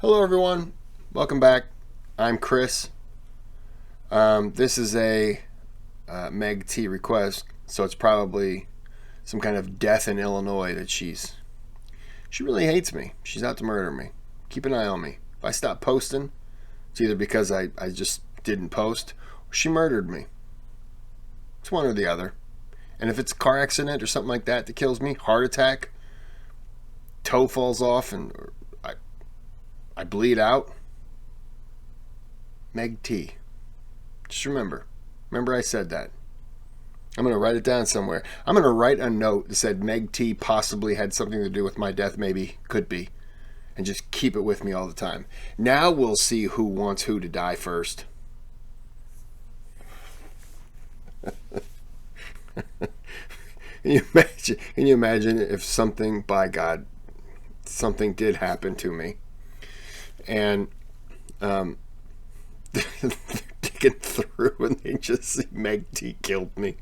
Hello, everyone. Welcome back. I'm Kris. This is a Meg T request, so it's probably some kind of death in Illinois that she really hates me. She's out to murder me. Keep an eye on me. If I stop posting, it's either because I just didn't post or she murdered me. It's one or the other. And if it's a car accident or something like that that kills me, heart attack, toe falls off, and I bleed out, Meg T. Just remember I said that. I'm going to write it down somewhere. I'm going to write a note that said Meg T possibly had something to do with my death, maybe, could be, and just keep it with me all the time. Now we'll see who wants who to die first. Can you imagine if something, by God, something did happen to me, and they're digging through and they just see Meg T killed me.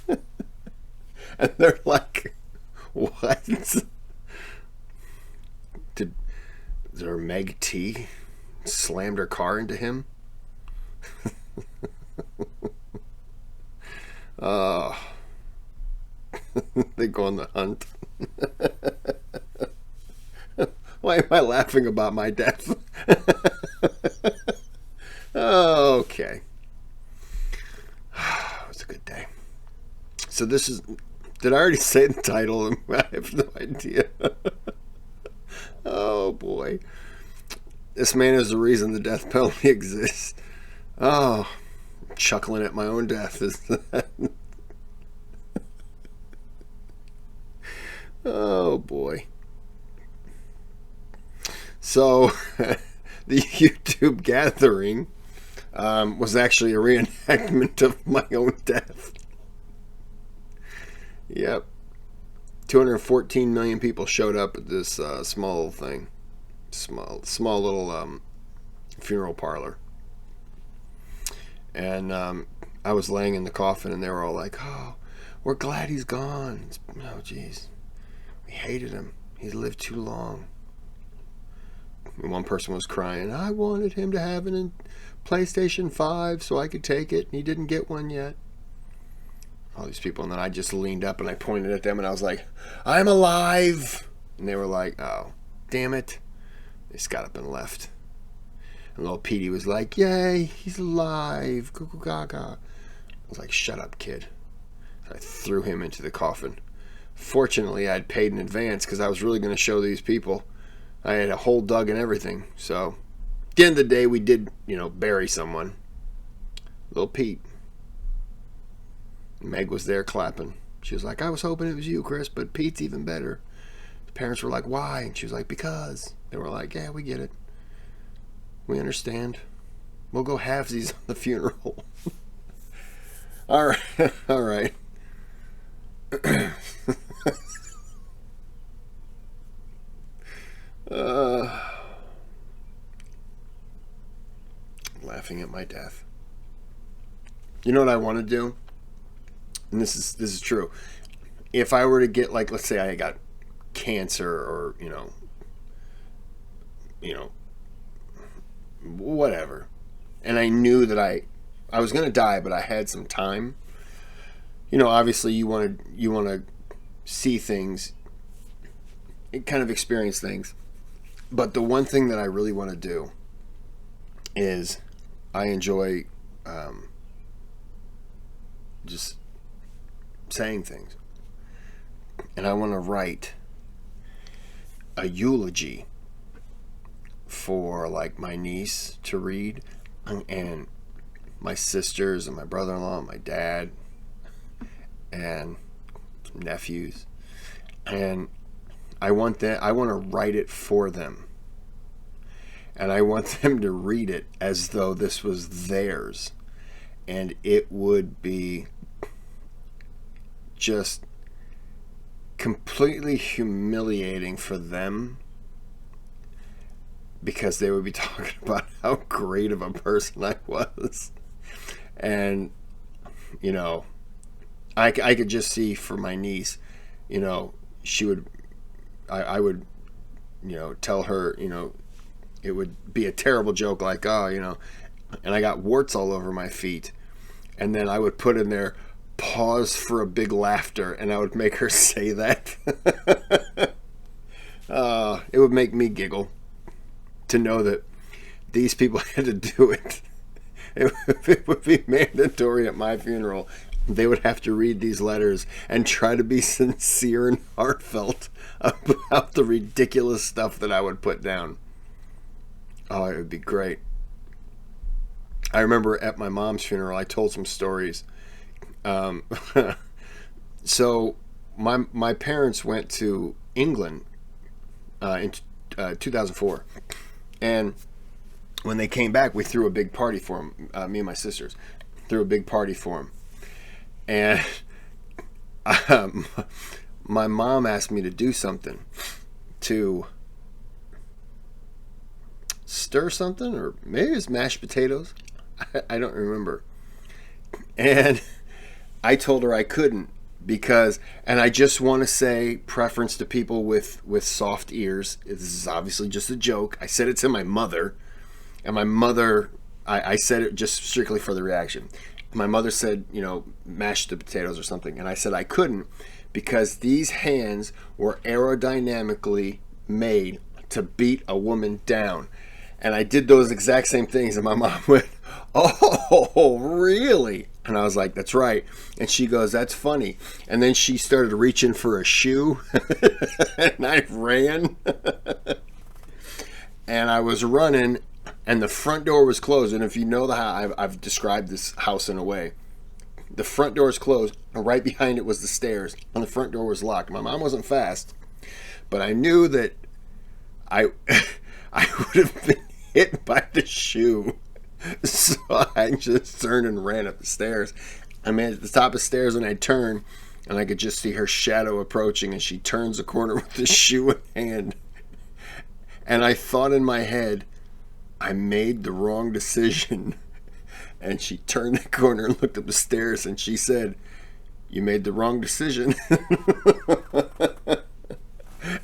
And they're like, what? Is there Meg T slammed her car into him? Oh. They go on the hunt. Why am I laughing about my death? Okay. It was a good day. So this is... Did I already say the title? I have no idea. Oh, boy. This man is the reason the death penalty exists. Oh, chuckling at my own death. Is that... Oh, boy. So, the YouTube gathering was actually a reenactment of my own death. Yep. 214 million people showed up at this small little thing. Small little funeral parlor. And I was laying in the coffin and they were all like, oh, we're glad he's gone. Oh, jeez. We hated him. He's lived too long. And one person was crying, I wanted him to have a PlayStation 5 so I could take it, and he didn't get one yet. All these people, and then I just leaned up and I pointed at them and I was like, I'm alive! And they were like, oh, damn it. They just got up and left. And little Petey was like, yay, he's alive, cuckoo gaga. I was like, shut up, kid. So I threw him into the coffin. Fortunately, I'd paid in advance because I was really going to show these people. I had a hole dug and everything. So, at the end of the day, we did, bury someone. Little Pete. Meg was there clapping. She was like, I was hoping it was you, Kris, but Pete's even better. The parents were like, why? And she was like, because. They were like, yeah, we get it. We understand. We'll go halvesies on the funeral. All right. All right. Laughing at my death. You know what I want to do? And this is true. If I were to get, like, let's say I got cancer or, whatever, and I knew that I was going to die, but I had some time. Obviously you want to see things, kind of experience things. But the one thing that I really want to do is I enjoy just saying things. And I want to write a eulogy for, like, my niece to read, and my sisters and my brother-in-law and my dad and nephews. And I want to write it for them. And I want them to read it as though this was theirs. And it would be just completely humiliating for them, because they would be talking about how great of a person I was. And, I could just see for my niece, she would, I would tell her, it would be a terrible joke like, oh, and I got warts all over my feet. And then I would put in there, pause for a big laughter, and I would make her say that. It would make me giggle to know that these people had to do it. It would be mandatory at my funeral. They would have to read these letters and try to be sincere and heartfelt about the ridiculous stuff that I would put down. Oh, it would be great. I remember at my mom's funeral, I told some stories. So my parents went to England in 2004, and when they came back, we threw a big party for them. Me and my sisters threw a big party for them, and my mom asked me to do something, to stir something, or maybe it's mashed potatoes. I don't remember. And I told her I couldn't because, and I just want to say, preference to people with soft ears, this is obviously just a joke. I said it to my mother, and my mother, I said it just strictly for the reaction. My mother said, mash the potatoes or something, and I said I couldn't because these hands were aerodynamically made to beat a woman down. And I did those exact same things, and my mom went, oh, really? And I was like, that's right. And she goes, that's funny. And then she started reaching for a shoe, and I ran. And I was running, and the front door was closed. And if you know the house, I've described this house in a way. The front door is closed, and right behind it was the stairs, and the front door was locked. My mom wasn't fast, but I knew that I would have been hit by the shoe. So I just turned and ran up the stairs. I mean, at the top of the stairs, and I turned, and I could just see her shadow approaching, and she turns the corner with the shoe in hand. And I thought in my head, I made the wrong decision. And she turned the corner and looked up the stairs, and she said, you made the wrong decision.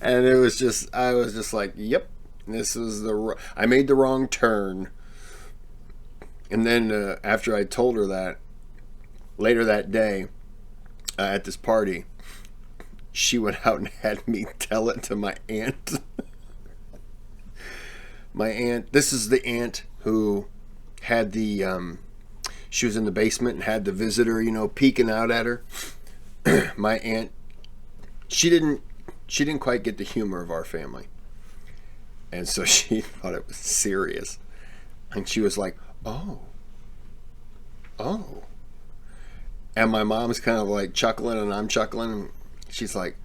And I was just like, yep, this was I made the wrong turn. And then after I told her that, later that day at this party, she went out and had me tell it to my aunt. My aunt, this is the aunt who had the, she was in the basement and had the visitor, peeking out at her. My aunt, she didn't quite get the humor of our family. And so she thought it was serious. And she was like, oh. And my mom's kind of like chuckling, and I'm chuckling, and she's like,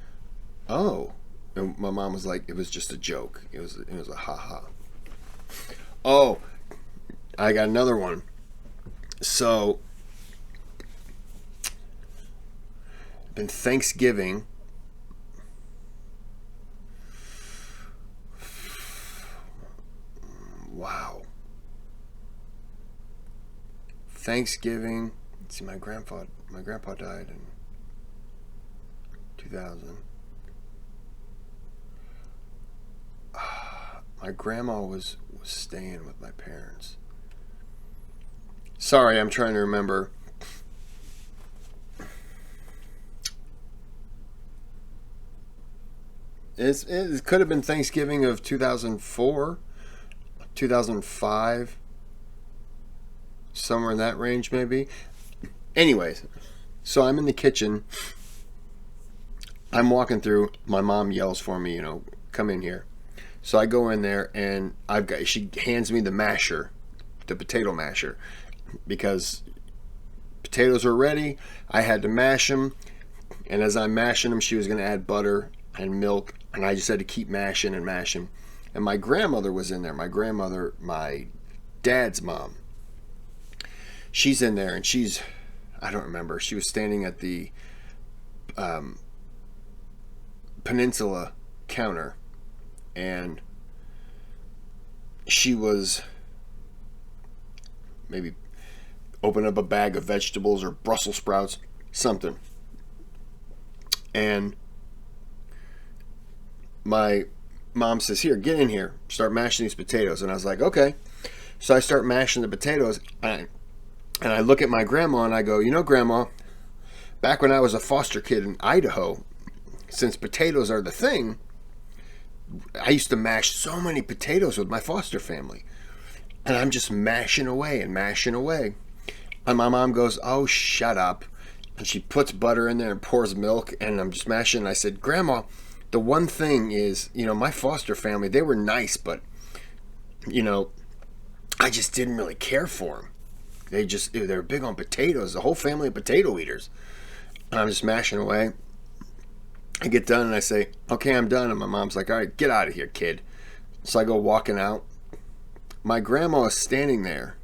oh. And my mom was like, it was just a joke. It was a ha-ha. Oh, I got another one. So, been Thanksgiving. Wow. Thanksgiving. Let's see, my grandpa died in 2000. My grandma was staying with my parents. Sorry, I'm trying to remember. It could have been Thanksgiving of 2004, 2005, somewhere in that range maybe. Anyways, so I'm in the kitchen. I'm walking through. My mom yells for me, come in here. So I go in there, and she hands me the masher, the potato masher, because potatoes were ready. I had to mash them, and as I'm mashing them, she was going to add butter and milk, and I just had to keep mashing and mashing. And my grandmother was in there. My grandmother, my dad's mom, she's in there, and I don't remember. She was standing at the Peninsula counter, and she was maybe open up a bag of vegetables or Brussels sprouts, something. And my Mom says, here, get in here, start mashing these potatoes. And I was like, okay. So I start mashing the potatoes, and I look at my grandma and I go, you know, Grandma, back when I was a foster kid in Idaho, since potatoes are the thing, I used to mash so many potatoes with my foster family. And I'm just mashing away and mashing away. And my mom goes, oh, shut up. And she puts butter in there and pours milk, and I'm just mashing. And I said, Grandma, the one thing is, you know, my foster family, they were nice, but, you know, I just didn't really care for them. They were big on potatoes, the whole family of potato eaters. And I'm just mashing away. I get done and I say, okay, I'm done. And my mom's like, all right, get out of here, kid. So I go walking out. My grandma is standing there.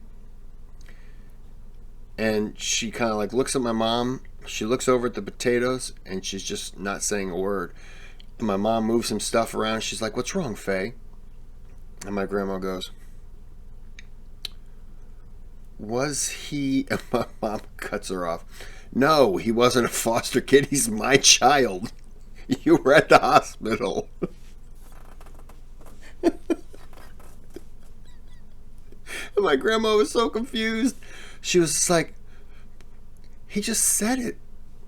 And she kind of like looks at my mom. She looks over at the potatoes and she's just not saying a word. And my mom moves some stuff around. She's like, what's wrong, Faye? And my grandma goes, was he... And my mom cuts her off. No, he wasn't a foster kid. He's my child. You were at the hospital. And my grandma was so confused. She was just like, he just said it.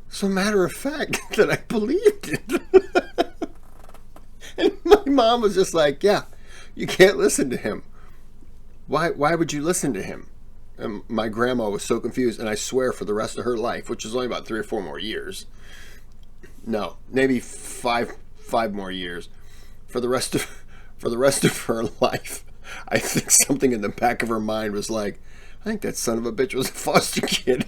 So matter of fact that I believed it. And my mom was just like, yeah, you can't listen to him. Why would you listen to him? And my grandma was so confused, and I swear for the rest of her life, which is only about 3 or 4 more years. No, maybe five more years. For the rest of her life, I think something in the back of her mind was like, I think that son of a bitch was a foster kid.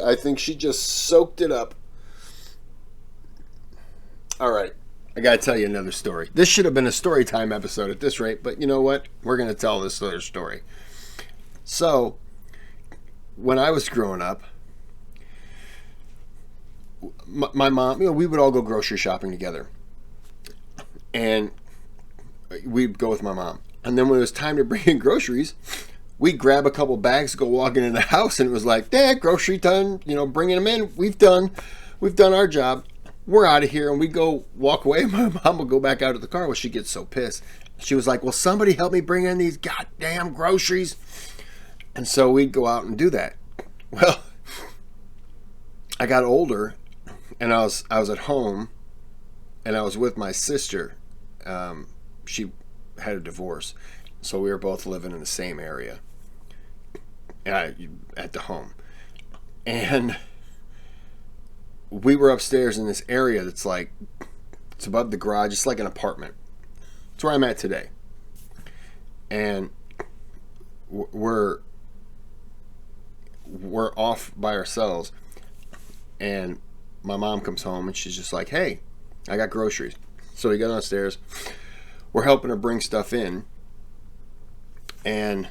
I think she just soaked it up. All right, I gotta tell you another story. This should have been a story time episode at this rate, but you know what? We're gonna tell this other story. So, when I was growing up, my mom, you know, we would all go grocery shopping together. And we'd go with my mom. And then when it was time to bring in groceries, we'd grab a couple bags, go walking in the house, and it was like, Dad, grocery time, you know, bringing them in. We've done our job. We're out of here. And we'd go walk away. My mom would go back out of the car. Well, she gets so pissed. She was like, will somebody help me bring in these goddamn groceries? And so we'd go out and do that. Well, I got older, and I was at home, and I was with my sister. She had a divorce, so we were both living in the same area at the home. And we were upstairs in this area that's like, it's above the garage. It's like an apartment. It's where I'm at today. And we're off by ourselves, and my mom comes home and she's just like, hey, I got groceries. So we go downstairs, we're helping her bring stuff in, and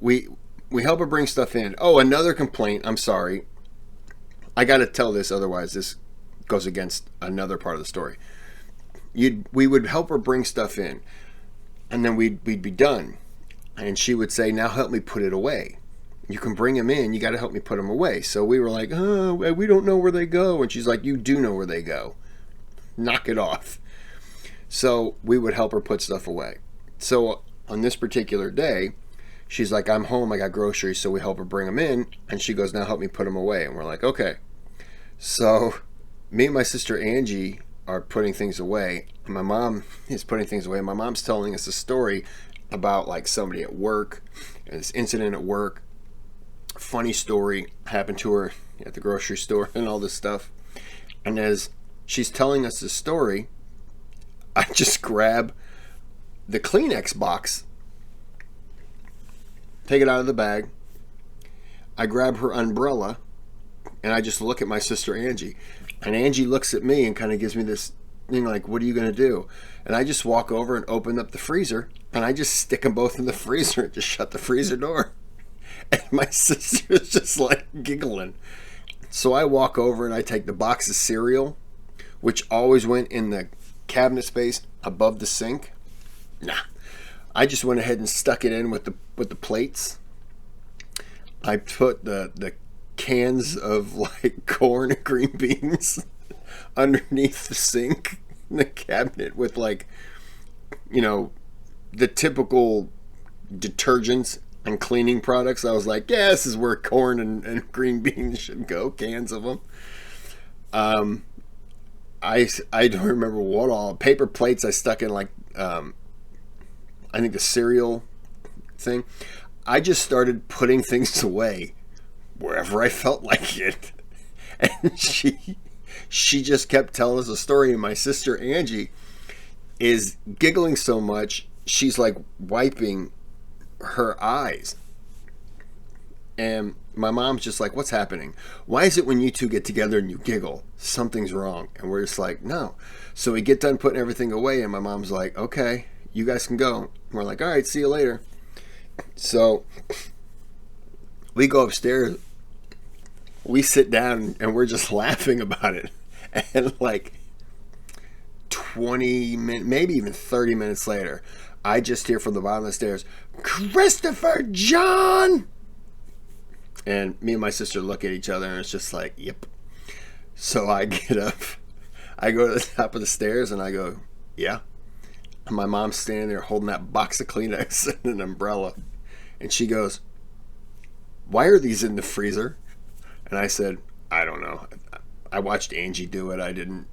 we help her bring stuff in. Oh, another complaint. I'm sorry, I got to tell this, otherwise this goes against another part of the story. We would help her bring stuff in, and then we'd be done. And she would say, now help me put it away. You can bring them in, you got to help me put them away. So we were like, oh, we don't know where they go. And she's like, you do know where they go. Knock it off. So we would help her put stuff away. So on this particular day, she's like, I'm home, I got groceries. So we help her bring them in. And she goes, now help me put them away. And we're like, okay. So me and my sister Angie are putting things away. My mom is putting things away. My mom's telling us a story about like somebody at work, and this incident at work. Funny story happened to her at the grocery store and all this stuff. And as she's telling us this story, I just grab the Kleenex box, take it out of the bag, I grab her umbrella, and I just look at my sister Angie. And Angie looks at me and kind of gives me this thing like, what are you going to do? And I just walk over and open up the freezer, and I just stick them both in the freezer and just shut the freezer door. And my sister is just like giggling. So I walk over and I take the box of cereal, which always went in the cabinet space above the sink. I just went ahead and stuck it in with the plates. I put the cans of like corn and green beans underneath the sink in the cabinet with like, the typical detergents and cleaning products. I was like, yeah, this is where corn and green beans should go, cans of them. I don't remember what all. Paper plates I stuck in like, I think the cereal thing. I just started putting things away wherever I felt like it. And she just kept telling us a story, and my sister Angie is giggling so much, she's like wiping her eyes. And my mom's just like, what's happening? Why is it when you two get together and you giggle, something's wrong? And we're just like, no. So we get done putting everything away, and my mom's like, okay, you guys can go. And we're like, all right, see you later. So we go upstairs, we sit down, and we're just laughing about it. And like 20 minutes, maybe even 30 minutes later, I just hear from the bottom of the stairs, Christopher John! And me and my sister look at each other, and it's just like, yep. So I get up, I go to the top of the stairs, and I go, yeah. And my mom's standing there holding that box of Kleenex and an umbrella. And she goes, why are these in the freezer? And I said, I don't know. I watched Angie do it. I didn't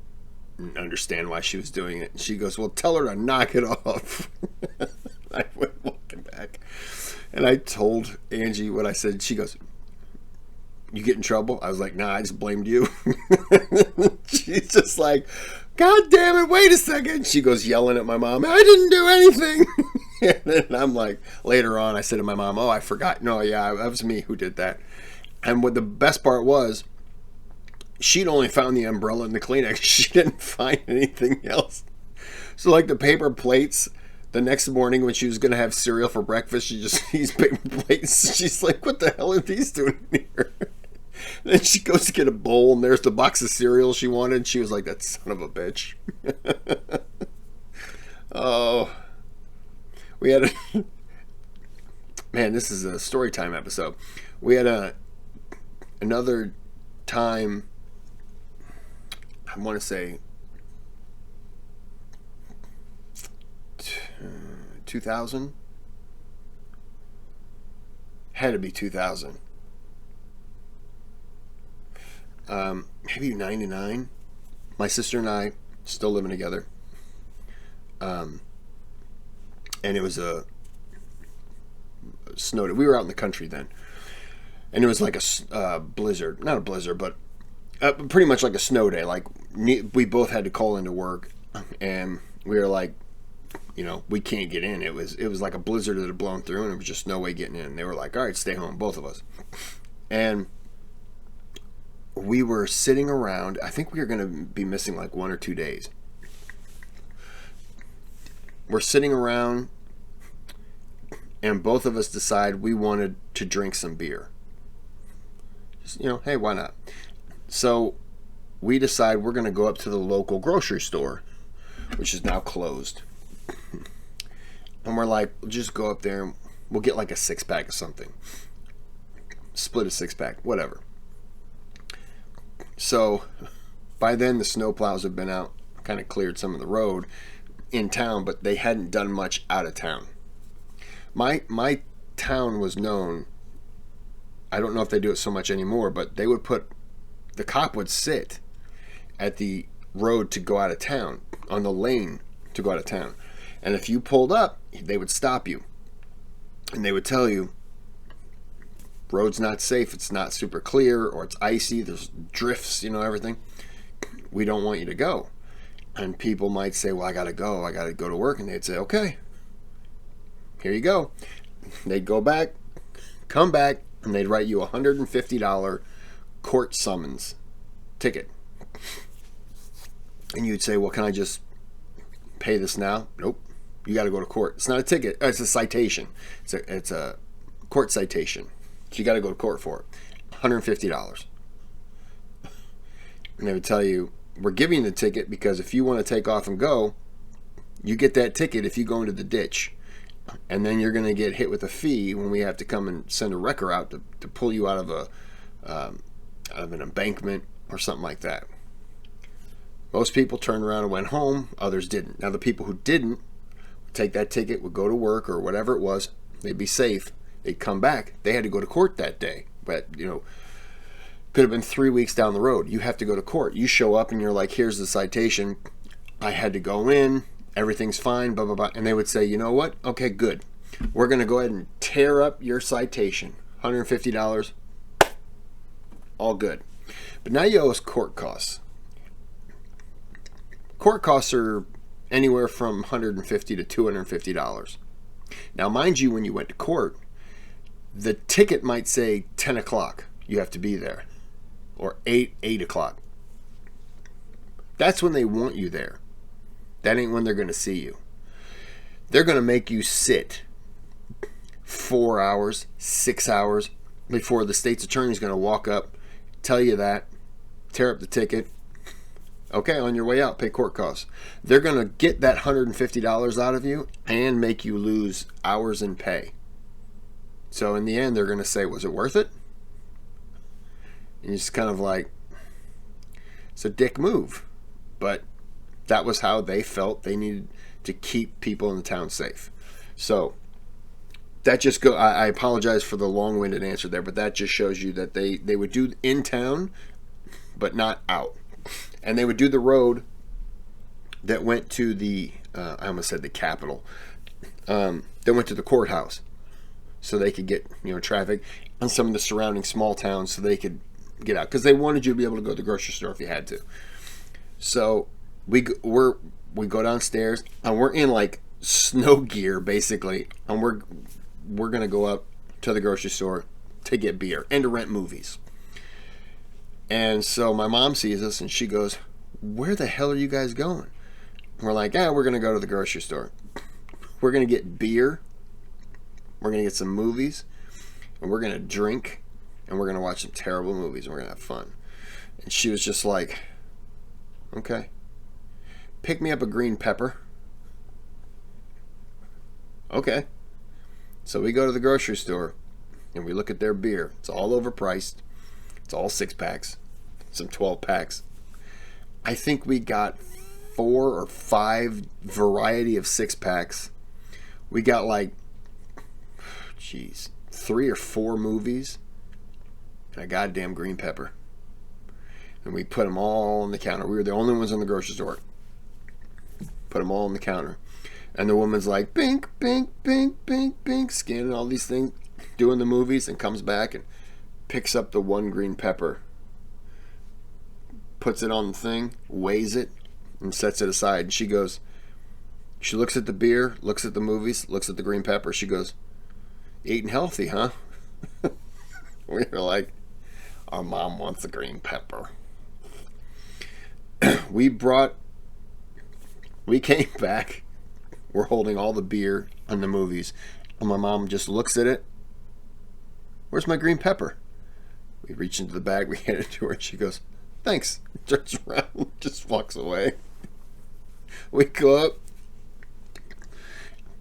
understand why she was doing it. And she goes, well, tell her to knock it off. I went walking back. And I told Angie what I said. She goes, you get in trouble? I was like, nah, I just blamed you. She's just like, God damn it, wait a second. She goes yelling at my mom, I didn't do anything. And then I'm like, later on, I said to my mom, oh, I forgot. No, yeah, that was me who did that. And what the best part was, she'd only found the umbrella and the Kleenex. She didn't find anything else. So like the paper plates, the next morning when she was going to have cereal for breakfast, she just sees paper plates. She's like, what the hell are these doing here? And then she goes to get a bowl, and there's the box of cereal she wanted. She was like, that son of a bitch. Oh, we had a... Man, this is a story time episode. We had another time, I want to say 2000. Had to be 2000. Maybe 99. My sister and I still living together. And it was a snow day. We were out in the country then. And it was like a blizzard. Not a blizzard, but pretty much like a snow day. Like, we both had to call into work. And we were like, we can't get in. It was like a blizzard that had blown through, and there was just no way getting in. They were like, all right, stay home, both of us. And we were sitting around. I think we were going to be missing like 1 or 2 days. We're sitting around, and both of us decide we wanted to drink some beer. Just, hey, why not? So we decide we're going to go up to the local grocery store, which is now closed. And we're like, we'll just go up there and we'll get like a 6-pack of something. Split a 6-pack, whatever. So by then the snowplows had been out, kind of cleared some of the road in town, but they hadn't done much out of town. My town was known, I don't know if they do it so much anymore, but they would the cop would sit at the road to go out of town, on the lane to go out of town. And if you pulled up, they would stop you. And they would tell you, road's not safe, it's not super clear, or it's icy, there's drifts, everything. We don't want you to go. And people might say, well, I gotta go to work. And they'd say, okay, here you go. They'd go back, come back, and they'd write you a $150 court summons ticket. And you'd say, well, can I just pay this now? Nope. You got to go to court. It's not a ticket. It's a citation. It's a court citation. So you got to go to court for it. $150. And they would tell you, we're giving you the ticket because if you want to take off and go, you get that ticket if you go into the ditch. and then you're going to get hit with a fee when we have to come and send a wrecker out to pull you out of an embankment or something like that. Most people turned around and went home. Others didn't. Now, the people who didn't would take that ticket, would go to work or whatever it was. They'd be safe. They'd come back. They had to go to court that day. But, could have been 3 weeks down the road. You have to go to court. You show up and you're like, here's the citation. I had to go in. Everything's fine, blah, blah, blah. And they would say, you know what? Okay, good. We're going to go ahead and tear up your citation. $150. All good. But now you owe us court costs. Court costs are anywhere from $150 to $250. Now, mind you, when you went to court, the ticket might say 10 o'clock. You have to be there. Or 8 o'clock. That's when they want you there. That ain't when they're going to see you. They're going to make you sit 4 hours, 6 hours before the state's attorney is going to walk up, tell you that, tear up the ticket. Okay, on your way out, pay court costs. They're going to get that $150 out of you and make you lose hours in pay. So in the end, they're going to say, was it worth it? And you're just kind of like, it's a dick move. But that was how they felt they needed to keep people in the town safe. So that just I apologize for the long-winded answer there, but that just shows you that they would do in town, but not out. And they would do the road that went to the, I almost said the Capitol, that went to the courthouse. So they could get, traffic on some of the surrounding small towns so they could get out. Because they wanted you to be able to go to the grocery store if you had to. So we go downstairs, and we're in like snow gear, basically. And we're going to go up to the grocery store to get beer and to rent movies. And so my mom sees us and she goes, where the hell are you guys going? And we're like, we're going to go to the grocery store. We're going to get beer. We're going to get some movies. And we're going to drink. And we're going to watch some terrible movies. And we're going to have fun. And she was just like, okay. Pick me up a green pepper. Okay. So we go to the grocery store. And we look at their beer. It's all overpriced. It's all 6-packs, some 12-packs. I think we got 4 or 5 variety of 6-packs. We got 3 or 4 movies and a goddamn green pepper. And we put them all on the counter. We were the only ones in the grocery store. Put them all on the counter. And the woman's like, bink, bink, bink, bink, bink, scanning all these things, doing the movies, and comes back and picks up the one green pepper, puts it on the thing, weighs it, and sets it aside. And she looks at the beer, looks at the movies, looks at the green pepper. She goes, eating healthy, huh? We were like, our mom wants the green pepper. We came back, we're holding all the beer and the movies, and my mom just looks at it. Where's my green pepper? We reach into the bag, we hand it to her, and she goes, thanks. Turns around, just walks away. We go up,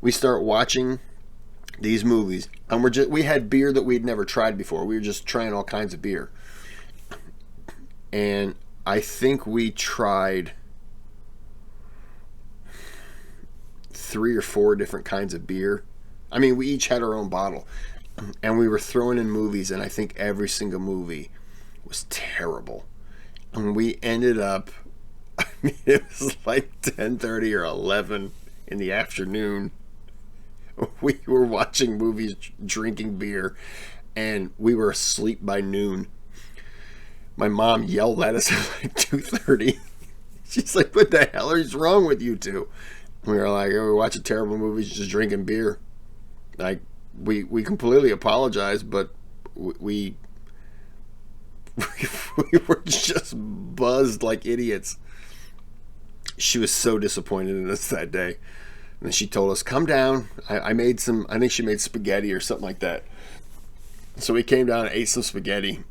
we start watching these movies, and we had beer that we'd never tried before. We were just trying all kinds of beer. And I think we tried 3 or 4 different kinds of beer. I mean, we each had our own bottle. And we were throwing in movies, and I think every single movie was terrible. And we ended up, it was like 10:30 or 11 in the afternoon. We were watching movies, drinking beer, and we were asleep by noon. My mom yelled at us at like 2:30. She's like, what the hell is wrong with you two? We were like, we're watching terrible movies, just drinking beer. Like, we completely apologized, but we were just buzzed like idiots. She was so disappointed in us that day. And then she told us, come down. I think she made spaghetti or something like that. So we came down and ate some spaghetti.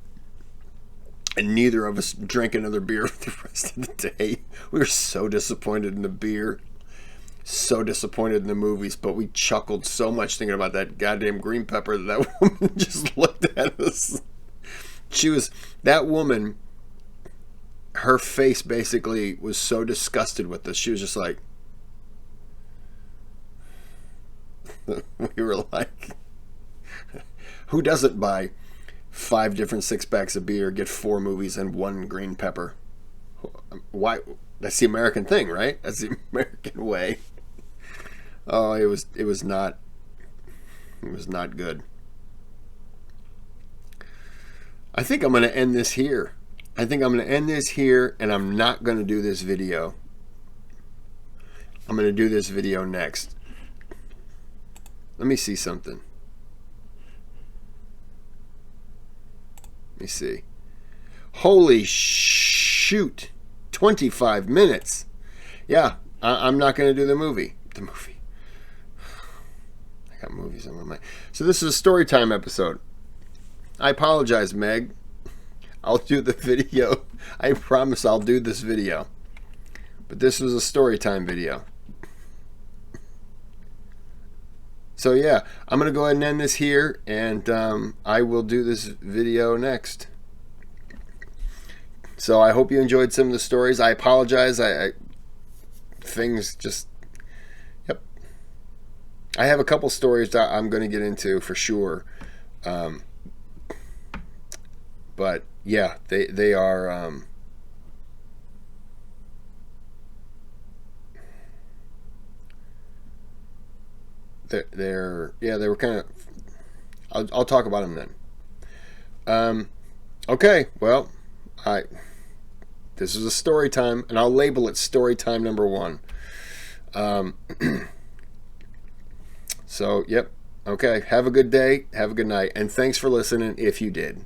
And neither of us drank another beer for the rest of the day. We were so disappointed in the beer. so disappointed in the movies, but we chuckled so much thinking about that goddamn green pepper that woman just looked at us. That woman, her face basically was so disgusted with us. She was just like, we were like, who doesn't buy 5 different 6-packs of beer, get 4 movies, and 1 green pepper? Why? That's the American thing, right? That's the American way. Oh, it was not good. I think I'm going to end this here. And I'm not going to do this video. I'm going to do this video next. Let me see something. Let me see. Holy shoot. 25 minutes. Yeah, I'm not going to do the movie. I got movies on my mind. So this is a story time episode. I apologize, Meg. I'll do the video. I promise I'll do this video. But this was a story time video. So yeah, I'm going to go ahead and end this here, and I will do this video next. So I hope you enjoyed some of the stories. I apologize. Things just, yep. I have a couple stories that I'm going to get into for sure. But yeah, they are they were kind of, I'll talk about them then. Okay, well, this is a story time, and I'll label it story time number 1. So, yep. Okay, have a good day, have a good night, and thanks for listening if you did.